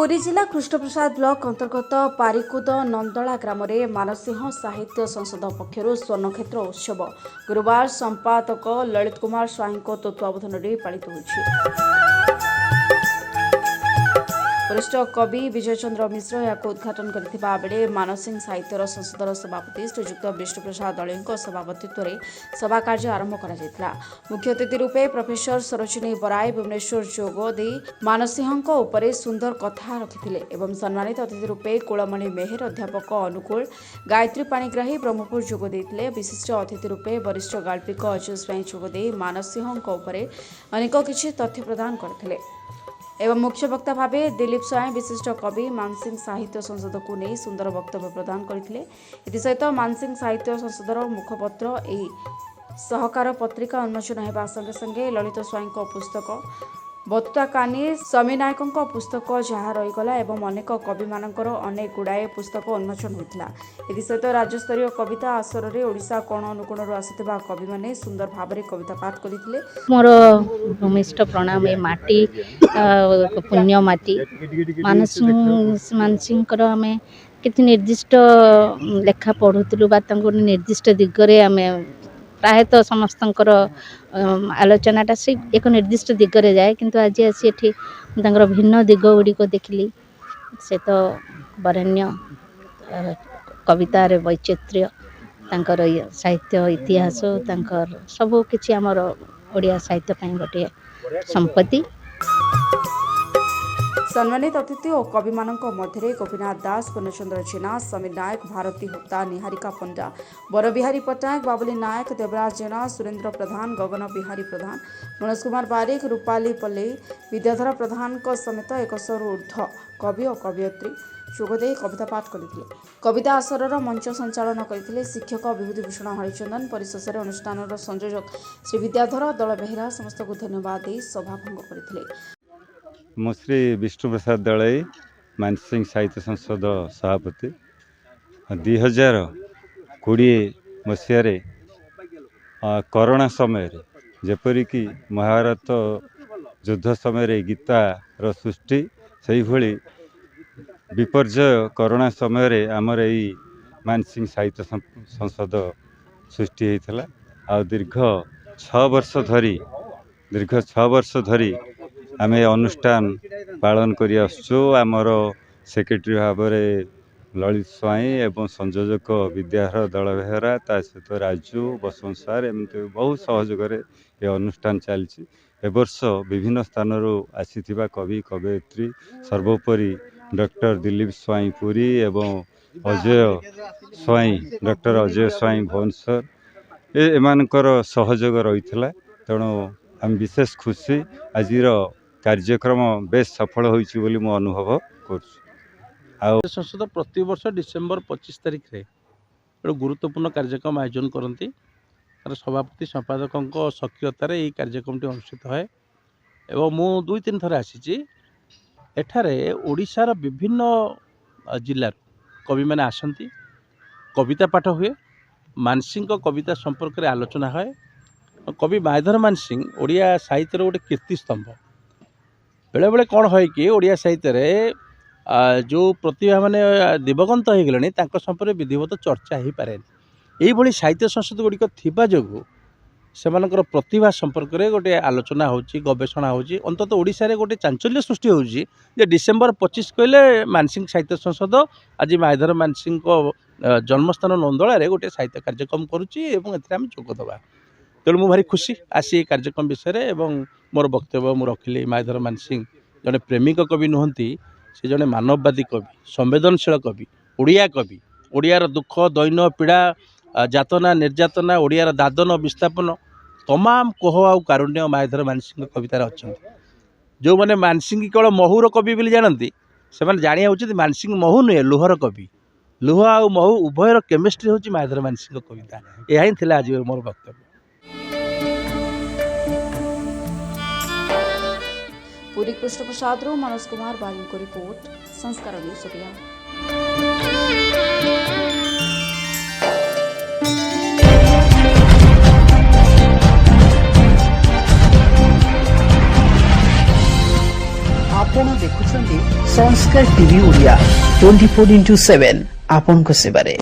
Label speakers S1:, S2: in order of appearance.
S1: पुरी जिला कृष्णप्रसाद ब्लॉक अंतर्गत पारिकुद नंदला ग्राम में मानसिंह साहित्य संसद पक्षर स्वर्णक्षेत्र उत्सव गुरुवार संपादक ललित कुमार स्वाई तत्वावधान में पालित होछि। वरिष्ठ कवि विजय चंद्र मिश्र यहाँ उद्घाटन करथिबा बेले मानसिंह साहित्य संसदर सभापति श्रीयुक्त विष्णुप्रसाद दलई सभापतित्व में सभा कार्य आरंभ करा। मुख्य अतिथि रूपे प्रोफेसर सरोजिनी बराई भुवनेश्वर जोग दे मानसिंह उपरे सुंदर कथा रखिथिले एवं सम्मानित अतिथि रूपे कुलमणि मेहर अध्यापक अनुकूल गायत्री पाणिग्राही ब्रह्मपुर जोग देथिले। विशिष्ट अतिथि रूपे वरिष्ठ गाल्पिक अजय स्वाई जोग दे मानसिंह उपरे अनेक किछि तथ्य प्रदान करथिले एवं मुख्य वक्ता भावे दिलीप स्वाई विशिष्ट कवि मानसिंह साहित्य संसद को नहीं सुंदर वक्तव्य प्रदान करथिले। सहित मानसिंह साहित्य संसदर मुखपत्र एही सहकार पत्रिका उन्मोचन हेबा संगे संगे ललित स्वाई पुस्तक बतुता कानी समी नायक पुस्तक जहाँ रहीगला एवं अनेक कवि मानकर अनेक गुड़ाए पुस्तक उन्मोचन होता। सहित राज्यस्तरीय कविता आसर में ओडिशा कोण अनुकोण आसुवा कवि माने सुंदर भाव में कविता पाठ करते।
S2: मोर भूमिष्ठ प्रणाम ए माटी पुण्य माटी मानसिंह आम कि निर्दिष्ट लेखा पढ़ुलु निर्दिष्ट दिगरे आम प्रायतः समस्तंकर आलोचनाटा से एक निर्दिष्ट दिगरे जाए किंतु आज आसी एठी भिन्न दिग गुड़िक देखिली से तो बरेण्य कवितार वैचित्र्य तांकर साहित्य इतिहास तांकर सबू किछि आमर ओडिया साहित्य पई गोटे संपत्ति।
S1: सम्मानित अतिथि और कवि मानक मध्य गोपीनाथ दास पूर्णचंद्र जेना समीर नायक भारती हुक्ता निहारिका पंडा बरबिहारी पट्टनायक बाबुली नायक देवराज जेना सुरेंद्र प्रधान गगन बिहारी प्रधान मनोज कुमार बारिक रूपाली पल्ले विद्याधर प्रधान समेत 100 ऊर्ध्व कवि और कवयित्री जोगदे कविता पाठ करते। कविता आसर मंच संचालन करते शिक्षक विभूति भूषण हरिचंदन परिशेष अनुष्ठान संयोजक श्री विद्याधर दल बेहेरा समस्त को धन्यवाद दे सभाभंग करते।
S3: मो श्री विष्णुप्रसाद दलई मानसिंह साहित्य संसद सभापति 2020 मसीह कोरोना समय जेपरिक महाभारत युद्ध समय गीतार सृष्टि से भली विपर्जय कोरोना समय आमर यही मानसिंह साहित्य संसद सृष्टि होता। आ दीर्घ 6 वर्ष धरी आम अनुष्ठान पालन करी आमर सेक्रेटरी भाव में ललित स्वाई एवं संयोजक विद्याधर दल बेहेरा ता सहित राजू बसंत सार एमती बहुत सहयोग ये अनुष्ठान चलती। एवर्ष विभिन्न स्थान आसीथिबा कवि कवयित्री सर्वोपरि डॉक्टर दिलीप स्वाई पुरी एवं अजय स्वाई डॉक्टर अजय स्वाई भुवनेश्वर एमानकर सहयोग रही। तेणु आम विशेष खुशी आज कार्यक्रम बेस सफल होइछि बोली मो अनुभव कर।
S4: संसद प्रति वर्ष डिसेम्बर 25 तारिख रे एक गुरुत्वपूर्ण कार्यक्रम आयोजन करती। सभापति संपादकों सक्रियतार यह कार्यक्रम अनुष्ठित है एवं मु 2-3 थर आसी एठारे ओडिशार विभिन्न जिल्लार कवि मैंने आसती कविता पाठ हुए मानसिंह कविता संपर्क में आलोचना है। कवि मायधर मानसिंह ओडिया साहित्यर गोटे कीर्तिस्तंभ बेले बेले कौन है कि ओडिया साहित्य जो प्रतिभा माने दिवगंत हो गले संपर्क विधिवत चर्चा हो पारे यही साहित्य संसद गुड़िक थिबा जोगु सेमानकर प्रतिभा संपर्क में गोटे आलोचना होची गवेषणा होची अंततः ओडिशा रे गोटे चांचल्य सृष्टि होची जे डिसेम्बर 25 कहले मानसिंह साहित्य संसद आज मायधर मानसिंह जन्मस्थान नंदला रे गोटे साहित्य कार्यक्रम करुची एवं एथिरे हम जोग दबा। तेणु मु भारी खुशी आसी कार्यक्रम विषय में एवं मोर वक्तव्य मु रखिली। मायधर मानसिंह जड़े प्रेमिक कवि नुहंती से जड़े मानववादी कवि संवेदनशील कवि ओडिया कवि ओडियार दुख दैन पीड़ा जातना निर्यातना ओडियार दादन विस्थापन तमाम कोह आउ कारुण्य मायधर मानसिंह कवितार अच्छा जो मैंने मानसिंह केवल महूर कवि बोली जानती से जानिया उचित मानसिंह महू नुहे लुहर कवि लुह आउ महू उभयर केमिस्ट्री होची मायधर मानसिंह कविता यह ही थिला आज मोर वक्तव्य।
S1: पुरी कृष्णप्रसाद मनोज कुमार बारिक को रिपोर्ट संस्कार न्यूज ओडिया।
S5: आपण देखुछंती संस्कार टीवी ओडिया 24x7 आपन को सेवारे।